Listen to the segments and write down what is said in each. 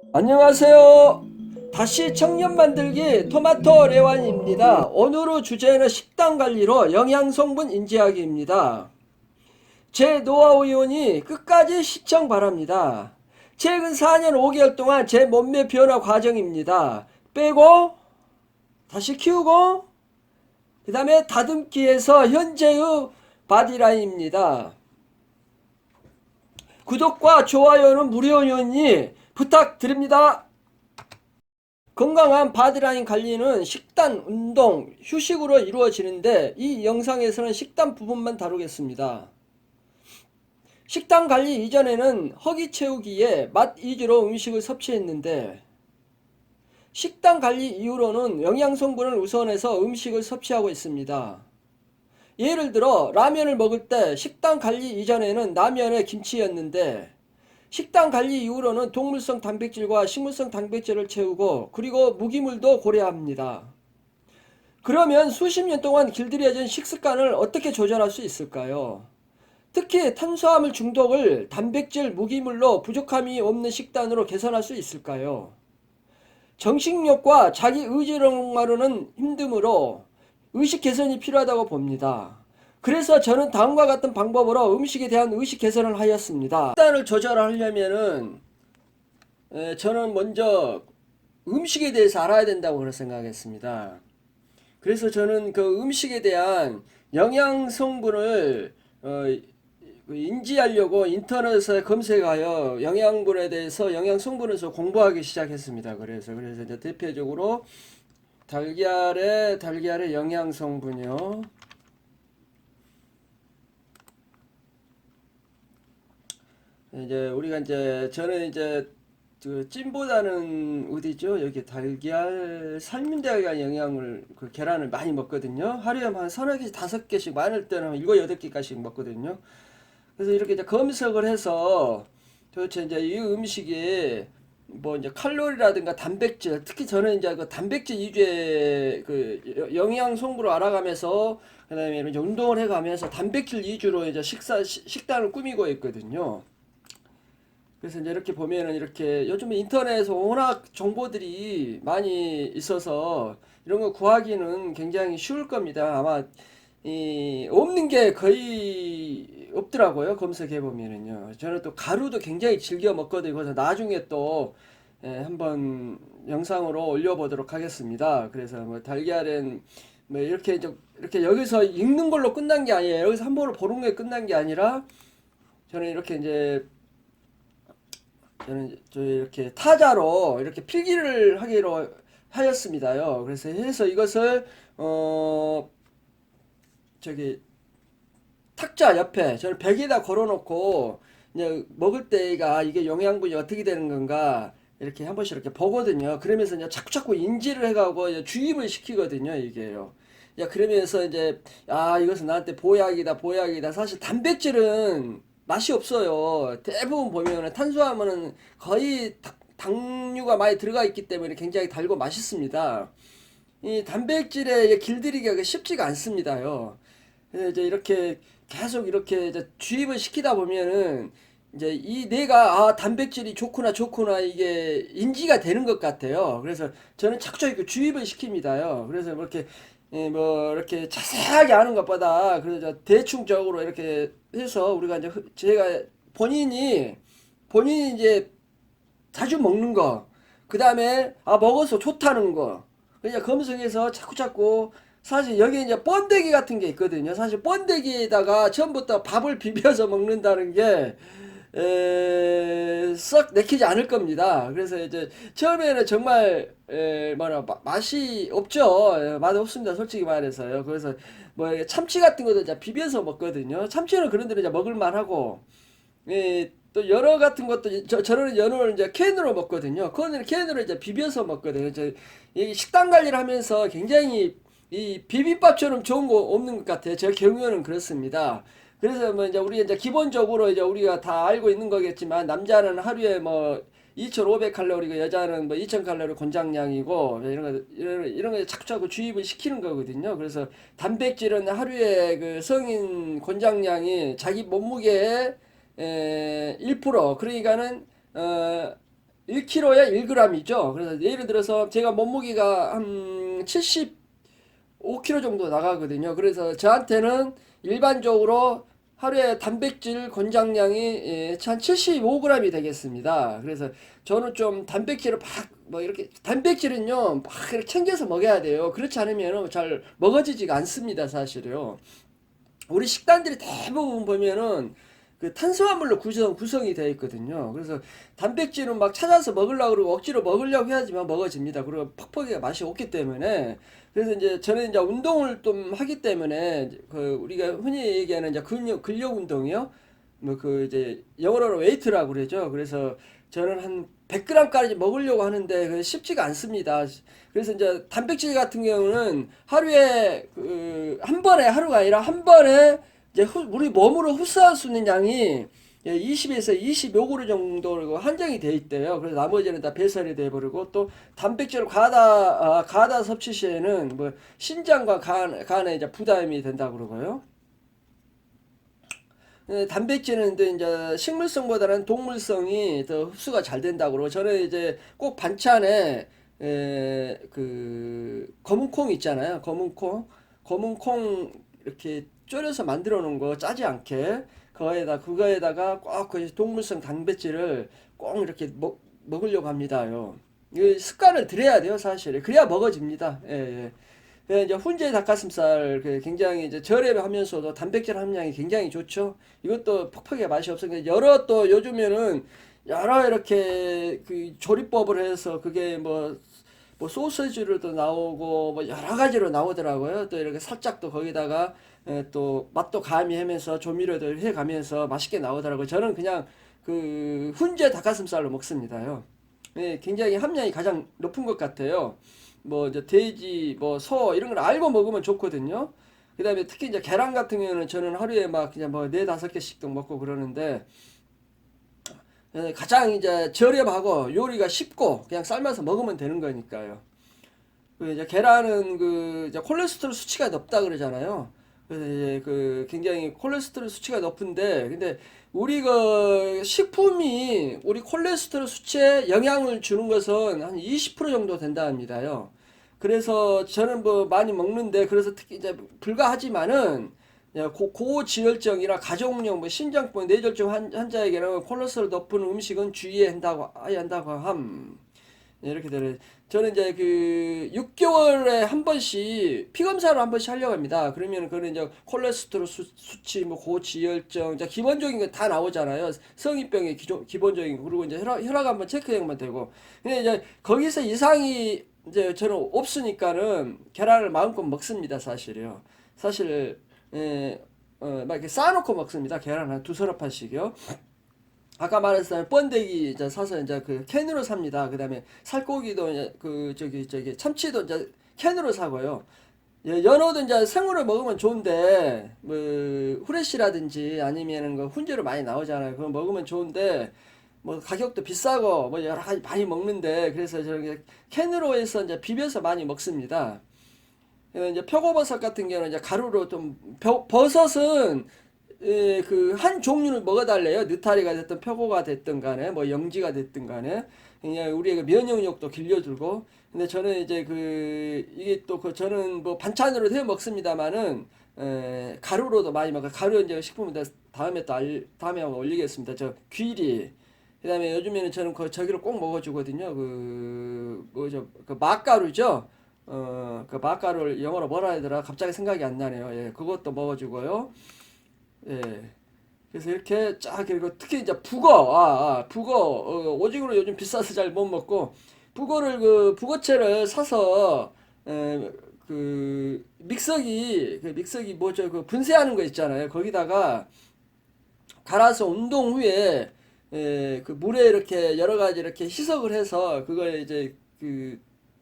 안녕하세요. 다시 청년 만들기 토마토 레완입니다. 오늘의 주제는 식단 관리로 영양성분 인지하기입니다. 제 노하우 이온이 끝까지 시청 바랍니다. 최근 4년 5개월 동안 제 몸매 변화 과정입니다. 빼고 다시 키우고 그 다음에 다듬기에서 현재의 바디라인입니다. 구독과 좋아요는 무료이니 부탁드립니다. 건강한 바디라인 관리는 식단, 운동, 휴식으로 이루어지는데 이 영상에서는 식단 부분만 다루겠습니다. 식단 관리 이전에는 허기 채우기에 맛 위주로 음식을 섭취했는데 식단 관리 이후로는 영양성분을 우선해서 음식을 섭취하고 있습니다. 예를 들어 라면을 먹을 때 식단 관리 이전에는 라면에 김치였는데 식단 관리 이후로는 동물성 단백질과 식물성 단백질을 채우고 그리고 무기물도 고려합니다. 그러면 수십 년 동안 길들여진 식습관을 어떻게 조절할 수 있을까요? 특히 탄수화물 중독을 단백질, 무기물로 부족함이 없는 식단으로 개선할 수 있을까요? 정신력과 자기 의지로만으로는 힘드므로 의식 개선이 필요하다고 봅니다. 그래서 저는 다음과 같은 방법으로 음식에 대한 의식 개선을 하였습니다. 식단을 조절하려면은 저는 먼저 음식에 대해서 알아야 된다고 생각했습니다. 그래서 저는 그 음식에 대한 영양 성분을 인지하려고 인터넷에 검색하여 영양분에 대해서 영양 성분을 공부하기 시작했습니다. 그래서 이제 대표적으로 달걀의 영양 성분이요. 이제 우리가 이제 저는 이제 그 찜보다는 어디죠? 여기 달걀 삶은 데에 대한 영양을 그 계란을 많이 먹거든요. 하루에 한 서너 개씩 다섯 개씩 많을 때는 한 일곱 여덟 개까지 먹거든요. 그래서 이렇게 이제 검색을 해서 도대체 이제 이 음식이 뭐 이제 칼로리라든가 단백질, 특히 저는 이제 그 단백질 위주의 그 영양 성분을 알아가면서 그다음에 이제 운동을 해가면서 단백질 위주로 이제 식단을 꾸미고 있거든요. 그래서 이제 이렇게 보면은 이렇게 요즘 인터넷에서 워낙 정보들이 많이 있어서 이런 거 구하기는 굉장히 쉬울 겁니다. 아마 이 없는 게 거의 없더라고요. 검색해 보면은요. 저는 또 가루도 굉장히 즐겨 먹거든요. 그래서 나중에 또 한번 영상으로 올려보도록 하겠습니다. 그래서 뭐 달걀은 뭐 이렇게 여기서 읽는 걸로 끝난 게 아니에요. 여기서 한 번을 보는 게 끝난 게 아니라 저는 이렇게 이제 저는 저 이렇게 타자로 이렇게 필기를 하기로 하였습니다요. 그래서 해서 이것을 저기 탁자 옆에 저는 벽에다 걸어놓고 이제 먹을 때가 이게 영양분이 어떻게 되는 건가 이렇게 한 번씩 이렇게 보거든요. 그러면서 이제 자꾸 인지를 해가고 이제 주입을 시키거든요. 이게요. 야 그러면서 이제 아 이것은 나한테 보약이다. 사실 단백질은 맛이 없어요. 대부분 보면은 탄수화물은 거의 당류가 많이 들어가 있기 때문에 굉장히 달고 맛있습니다. 이 단백질에 길들이기가 쉽지가 않습니다요. 그래서 이제 이렇게 계속 이렇게 이제 주입을 시키다 보면은 이제 이 뇌가 아 단백질이 좋구나 이게 인지가 되는 것 같아요. 그래서 저는 자꾸 이렇게 주입을 시킵니다요. 그래서 뭐 이렇게 뭐 이렇게 자세하게 하는 것보다 그래서 대충적으로 이렇게 해서 우리가 이제 제가 본인이 이제 자주 먹는 거, 그 다음에 아 먹어서 좋다는 거, 그냥 검색해서 자꾸 사실 여기 이제 번데기 같은 게 있거든요. 사실 번데기에다가 처음부터 밥을 비벼서 먹는다는 게 썩 내키지 않을 겁니다. 그래서 이제 처음에는 정말 맛이 없죠. 맛 없습니다. 솔직히 말해서요. 그래서 뭐 참치 같은 것도 이제 비벼서 먹거든요. 참치는 그런 데는 이제 먹을 만하고 또 연어 같은 것도 저는 연어를 이제 캔으로 먹거든요. 그거는 캔으로 이제 비벼서 먹거든요. 이 식단 관리를 하면서 굉장히 이 비빔밥처럼 좋은 거 없는 것 같아요. 제 경우에는 그렇습니다. 그래서 뭐 이제 우리 이제 기본적으로 이제 우리가 다 알고 있는 거겠지만 남자는 하루에 뭐 2,500칼로리고 여자는 뭐 2,000칼로리 권장량이고 이런 거 자꾸 주입을 시키는 거거든요. 그래서 단백질은 하루에 그 성인 권장량이 자기 몸무게의 1% 그러니까는 1kg에 1g이죠. 그래서 예를 들어서 제가 몸무게가 한 75kg 정도 나가거든요. 그래서 저한테는 일반적으로 하루에 단백질 권장량이 한 75g이 되겠습니다. 그래서 저는 좀 단백질을 뭐 이렇게 단백질은요 막 이렇게 챙겨서 먹어야 돼요. 그렇지 않으면 잘 먹어지지가 않습니다, 사실요. 우리 식단들이 대부분 보면은 그 탄수화물로 구성이 되어 있거든요. 그래서 단백질은 막 찾아서 먹으려고 그러고 억지로 먹으려고 해야지만 먹어집니다. 그리고 퍽퍽이가 맛이 없기 때문에. 그래서 이제 저는 이제 운동을 좀 하기 때문에 그 우리가 흔히 얘기하는 이제 근력 운동이요. 뭐 그 이제 영어로는 웨이트라고 그러죠. 그래서 저는 한 100g까지 먹으려고 하는데 그 쉽지가 않습니다. 그래서 이제 단백질 같은 경우는 하루에 그 한 번에 하루가 아니라 한 번에 이제 우리 몸으로 흡수할 수 있는 양이 20에서 25g 정도로 한정이 돼 있대요. 그래서 나머지는 다 배설이 돼 버리고 또 단백질을 과다 섭취 시에는 뭐 신장과 간에 이제 부담이 된다고 그러고요. 단백질은 이제 식물성보다는 동물성이 더 흡수가 잘 된다고 그러고 저는 이제 꼭 반찬에 그 검은 콩 있잖아요. 검은 콩 이렇게 졸여서 만들어 놓은 거 짜지 않게 그거에다가 꼭 그 동물성 단백질을 꼭 이렇게 먹으려고 합니다요. 이 습관을 들여야 돼요, 사실. 그래야 먹어집니다. 예, 예. 이제 훈제 닭가슴살 굉장히 이제 저렴하면서도 단백질 함량이 굉장히 좋죠. 이것도 퍽퍽하게 맛이 없으니까 여러 또 요즘에는 여러 이렇게 그 조리법을 해서 그게 뭐 소세지로도 나오고 뭐 여러 가지로 나오더라고요. 또 이렇게 살짝 또 거기다가 또 맛도 가미하면서 조미료도 해가면서 맛있게 나오더라고요. 저는 그냥 그 훈제 닭가슴살로 먹습니다요. 예, 굉장히 함량이 가장 높은 것 같아요. 뭐 이제 돼지, 뭐 소 이런 걸 알고 먹으면 좋거든요. 그다음에 특히 이제 계란 같은 경우는 저는 하루에 막 그냥 뭐 네 다섯 개씩도 먹고 그러는데 가장 이제 저렴하고 요리가 쉽고 그냥 삶아서 먹으면 되는 거니까요. 그 이제 계란은 그 이제 콜레스테롤 수치가 높다 그러잖아요. 그래서 이제 그 굉장히 콜레스테롤 수치가 높은데 근데 우리 그 식품이 우리 콜레스테롤 수치에 영향을 주는 것은 한 20% 정도 된다 합니다요. 그래서 저는 뭐 많이 먹는데 그래서 특히 이제 불가하지만은 고지혈증이나 가족용 뭐 심장병 뇌졸중 환자에게는 콜레스테롤 높은 음식은 주의해야 한다고 함. 네, 이렇게 되는 저는 이제 그 6개월에 한 번씩 피 검사를 한 번씩 하려고 합니다. 그러면 그는 이제 콜레스테롤 수치, 뭐 고지혈증, 이제 기본적인 거 다 나오잖아요. 성인병의 기본적인 거 그리고 이제 혈압 한번 체크하면 되고. 근데 이제 거기서 이상이 이제 저는 없으니까는 계란을 마음껏 먹습니다, 사실요. 사실 막 이렇게 쌓아놓고 먹습니다. 계란 한 두 서랍판씩요. 아까 말했던 번데기 이제 사서 이제 그 캔으로 삽니다. 그다음에 살코기도 이제 그 저기 참치도 이제 캔으로 사고요. 연어도 이제 생으로 먹으면 좋은데 뭐 후레쉬라든지 아니면은 그 훈제로 많이 나오잖아요. 그거 먹으면 좋은데 뭐 가격도 비싸고 뭐 여러 가지 많이 먹는데 그래서 저기 캔으로 해서 이제 비벼서 많이 먹습니다. 이제 표고버섯 같은 경우는 이제 가루로 좀 버섯은 그 한 종류를 먹어달래요. 느타리가 됐든 표고가 됐든 간에 뭐 영지가 됐든 간에 그냥 우리의 그 면역력도 길려주고 근데 저는 이제 그 이게 또 그 저는 뭐 반찬으로 해 먹습니다만은 가루로도 많이 먹어 가루 이제 식품인데 다음에 다음에 한번 올리겠습니다. 저 귀리 그다음에 요즘에는 저는 그 저기를 꼭 먹어주거든요. 그 뭐죠 그 맛가루죠. 그 맛가루를 영어로 뭐라 하더라 갑자기 생각이 안 나네요. 예, 그것도 먹어주고요. 예. 그래서 이렇게 쫙 그리고 특히 이제 북어 오징어를 요즘 비싸서 잘 못 먹고 북어를 그 북어채를 사서 그 믹서기 뭐죠 그 분쇄하는 거 있잖아요. 거기다가 갈아서 운동 후에 그 물에 이렇게 여러 가지 이렇게 희석을 해서 그걸 이제 그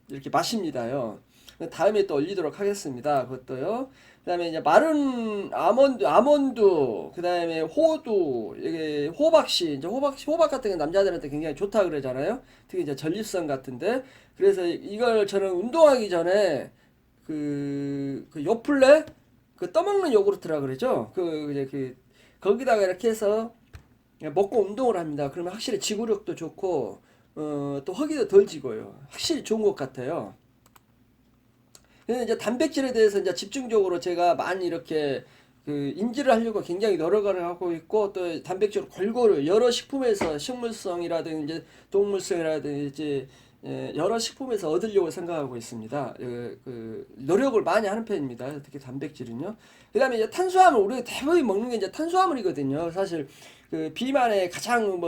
이렇게 마십니다요. 다음에 또 올리도록 하겠습니다. 그것도요. 그다음에 이제 마른 아몬드, 그다음에 호두, 이게 호박씨, 이제 호박 같은 게 남자들한테 굉장히 좋다 그러잖아요. 특히 이제 전립선 같은데. 그래서 이걸 저는 운동하기 전에 그 요플레 그 떠먹는 요구르트라 그러죠. 그 이제 그 거기다가 이렇게 해서 먹고 운동을 합니다. 그러면 확실히 지구력도 좋고 또 허기도 덜 지고요. 확실히 좋은 것 같아요. 그래서 이제 단백질에 대해서 이제 집중적으로 제가 많이 이렇게 그 인지를 하려고 굉장히 노력을 하고 있고, 또 단백질을 골고루 여러 식품에서 식물성이라든지 동물성이라든지 여러 식품에서 얻으려고 생각하고 있습니다. 노력을 많이 하는 편입니다. 특히 단백질은요. 그다음에 이제 탄수화물, 우리가 대부분 먹는 게 이제 탄수화물이거든요. 사실 그 비만에 가장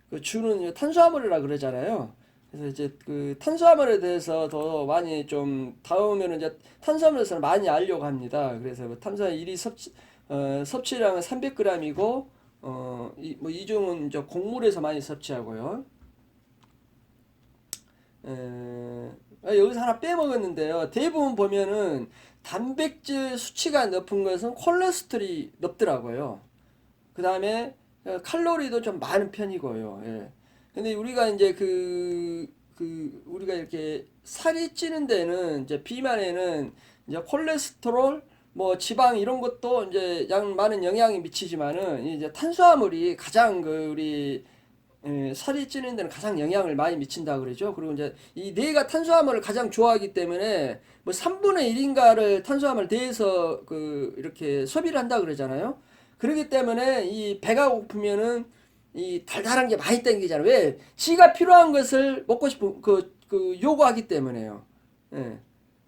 그 주는 탄수화물이라 그러잖아요. 그래서 이제 그 탄수화물에 대해서 더 많이 좀 다음에는 이제 탄수화물에서 많이 알려고 합니다. 그래서 뭐 탄수화물 일일 섭취량은 300g이고 이중은 이제 곡물에서 많이 섭취하고요. 여기서 하나 빼먹었는데요. 대부분 보면은 단백질 수치가 높은 것은 콜레스테롤이 높더라고요. 그 다음에 칼로리도 좀 많은 편이고요. 예. 근데 우리가 이제 우리가 이렇게 살이 찌는 데는 이제 비만에는 이제 콜레스테롤, 뭐 지방 이런 것도 이제 많은 영향이 미치지만은 이제 탄수화물이 가장 우리 살이 찌는 데는 가장 영향을 많이 미친다 그러죠. 그리고 이제 이 뇌가 탄수화물을 가장 좋아하기 때문에 뭐 3분의 1인가를 탄수화물 뇌에서 이렇게 소비를 한다 그러잖아요. 그렇기 때문에 이 배가 고프면은 이 달달한 게 많이 땡기잖아요. 왜? 지가 필요한 것을 먹고 싶은 요구하기 때문에요. 예.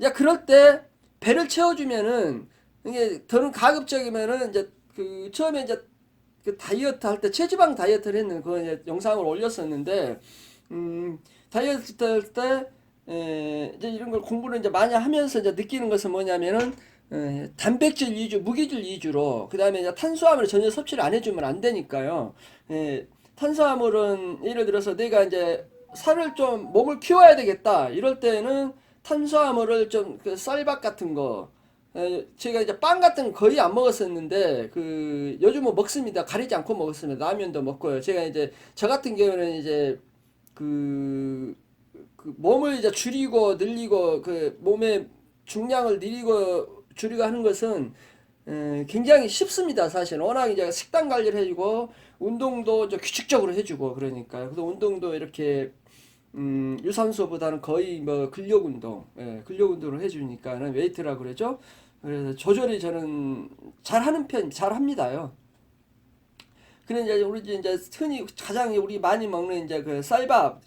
야, 그럴 때 배를 채워주면은 이게 더는 가급적이면은 이제 처음에 이제 그 다이어트 할 때 체지방 다이어트를 했는 그 이제 영상을 올렸었는데 다이어트 할 때 이제 이런 걸 공부를 이제 많이 하면서 이제 느끼는 것은 뭐냐면은 단백질 위주, 무기질 위주로, 그 다음에 이제 탄수화물을 전혀 섭취를 안 해주면 안 되니까요. 탄수화물은 예를 들어서 내가 이제 살을 좀 몸을 키워야 되겠다 이럴 때는 탄수화물을 좀 쌀밥 같은 거, 제가 이제 빵 같은 거 거의 안 먹었었는데 요즘은 먹습니다. 가리지 않고 먹었습니다. 라면도 먹고요. 제가 이제 저 같은 경우는 이제 몸을 이제 줄이고 늘리고 몸의 중량을 줄이고 하는 것은 굉장히 쉽습니다. 사실 워낙 이제 식단 관리를 해주고 운동도 이제 규칙적으로 해주고 그러니까요. 그래서 운동도 이렇게 유산소보다는 거의 뭐 근력 운동, 근력 운동을 해주니까는 웨이트라 그러죠. 그래서 조절이 저는 잘 합니다요. 그래 이제 우리 이제 흔히 가장 우리 많이 먹는 이제 쌀밥,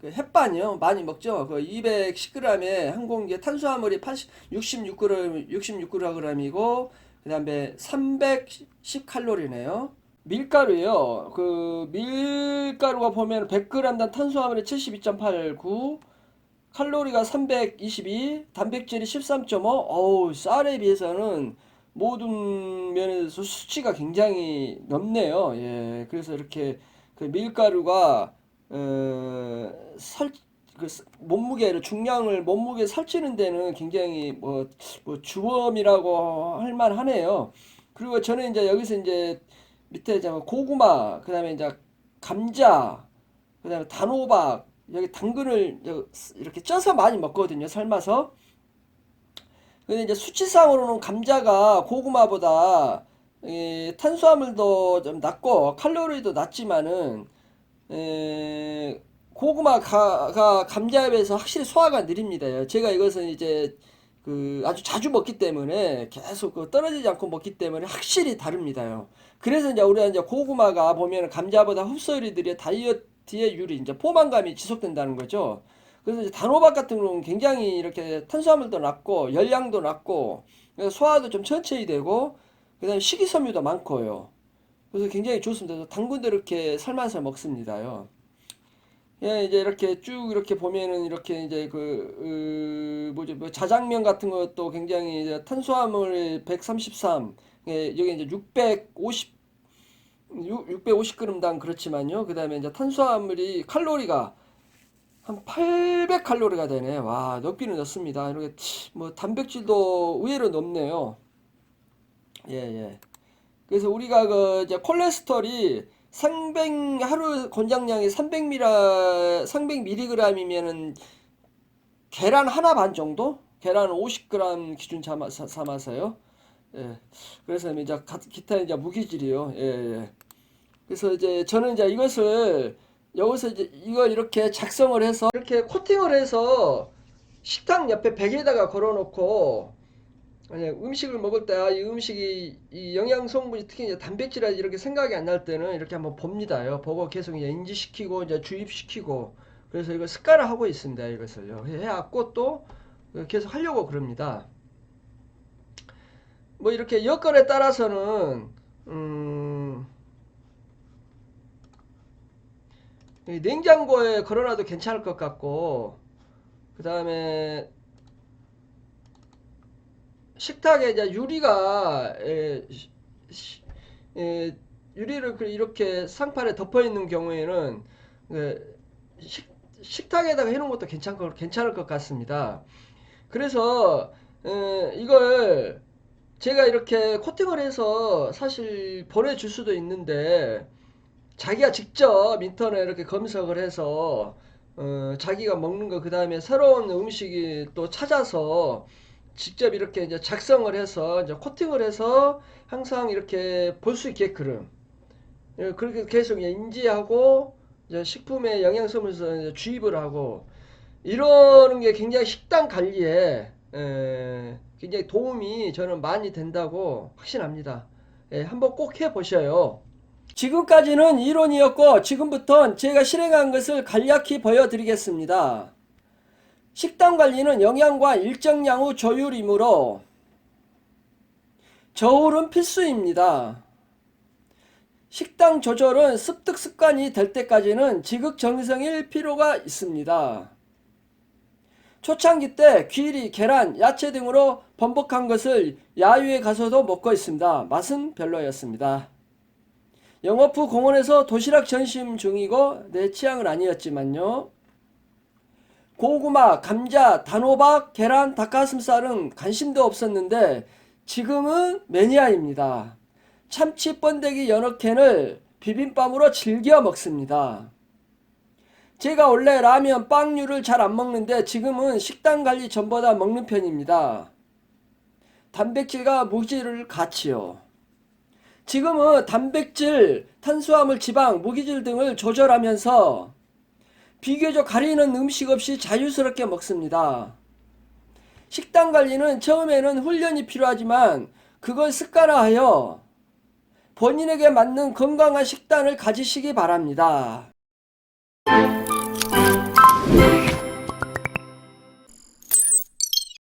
햇반이요. 많이 먹죠. 210g에 한 공기에 탄수화물이 66g이고, 그다음에 310칼로리네요. 밀가루요. 밀가루가 보면 100g당 탄수화물이 72.89, 칼로리가 322, 단백질이 13.5. 어우, 쌀에 비해서는 모든 면에서 수치가 굉장히 높네요. 예, 그래서 이렇게 밀가루가 살 몸무게를 중량을 몸무게 살찌는 데는 굉장히 뭐 주범이라고 할 만하네요. 그리고 저는 이제 여기서 이제 밑에 이제 고구마, 그다음에 이제 감자, 그다음에 단호박, 여기 당근을 이렇게 쪄서 많이 먹거든요. 삶아서. 근데 이제 수치상으로는 감자가 고구마보다 탄수화물도 좀 낮고 칼로리도 낮지만은 고구마가 감자에 비해서 확실히 소화가 느립니다. 제가 이것은 이제 아주 자주 먹기 때문에 계속 떨어지지 않고 먹기 때문에 확실히 다릅니다요. 그래서 이제 우리가 이제 고구마가 보면 감자보다 흡수율이 다이어트의 유리, 이제 포만감이 지속된다는 거죠. 그래서 이제 단호박 같은 경우는 굉장히 이렇게 탄수화물도 낮고 열량도 낮고 소화도 좀 천천히 되고 그다음에 식이섬유도 많고요. 그래서 굉장히 좋습니다. 당근도 이렇게 삶아서 먹습니다요. 예, 이제 이렇게 쭉 이렇게 보면은 이렇게 이제 뭐죠, 뭐 자장면 같은 것도 굉장히 이제 탄수화물 133, 여기 이제 650g당 그렇지만요. 그 다음에 이제 탄수화물이 칼로리가 한 800칼로리가 되네. 와, 높기는 높습니다. 이렇게 뭐 단백질도 의외로 높네요. 예, 예. 그래서 우리가 이제 콜레스테롤이 하루 권장량이 300mg이면은 계란 하나 반 정도? 계란 50g 기준 삼아서요. 예. 그래서 이제 기타 이제 무기질이요. 예, 예. 그래서 이제 저는 이제 이것을 여기서 이제 이걸 이렇게 작성을 해서 이렇게 코팅을 해서 식탁 옆에 벽에다가 걸어놓고 음식을 먹을 때 이 음식이 이 영양 성분이 특히 이제 단백질이 이렇게 생각이 안 날 때는 이렇게 한번 봅니다요. 보고 계속 이제 인지시키고 이제 주입시키고 그래서 이걸 습관화하고 있습니다. 이것을요. 해갖고 또 계속 하려고 그럽니다. 뭐 이렇게 여건에 따라서는 냉장고에 걸어놔도 괜찮을 것 같고 그 다음에 식탁에 이제 유리가 유리를 이렇게 상판에 덮어 있는 경우에는 식탁에다가 해놓은 것도 괜찮을 것 같습니다. 그래서 이걸 제가 이렇게 코팅을 해서 사실 보내줄 수도 있는데 자기가 직접 인터넷에 이렇게 검색을 해서 자기가 먹는 거 그 다음에 새로운 음식이 또 찾아서 직접 이렇게 이제 작성을 해서 이제 코팅을 해서 항상 이렇게 볼 수 있게끔 그렇게 계속 인지하고 이제 식품의 영양소를 주입을 하고 이러는 게 굉장히 식단 관리에 굉장히 도움이 저는 많이 된다고 확신합니다. 한번 꼭 해보셔요. 지금까지는 이론이었고 지금부터는 제가 실행한 것을 간략히 보여드리겠습니다. 식단 관리는 영양과 일정량의 조율이므로 저울은 필수입니다. 식당 조절은 습득 습관이 될 때까지는 지극정성일 필요가 있습니다. 초창기 때 귀리, 계란, 야채 등으로 번복한 것을 야유에 가서도 먹고 있습니다. 맛은 별로였습니다. 영업 후 공원에서 도시락 전심 중이고 내 취향은 아니었지만요. 고구마, 감자, 단호박, 계란, 닭가슴살은 관심도 없었는데 지금은 매니아입니다. 참치, 번데기 여러 캔을 비빔밥으로 즐겨 먹습니다. 제가 원래 라면, 빵류를 잘 안 먹는데 지금은 식단 관리 전보다 먹는 편입니다. 단백질과 무기질을 같이요. 지금은 단백질, 탄수화물, 지방, 무기질 등을 조절하면서 비교적 가리는 음식 없이 자유스럽게 먹습니다. 식단 관리는 처음에는 훈련이 필요하지만 그걸 습관화하여 본인에게 맞는 건강한 식단을 가지시기 바랍니다.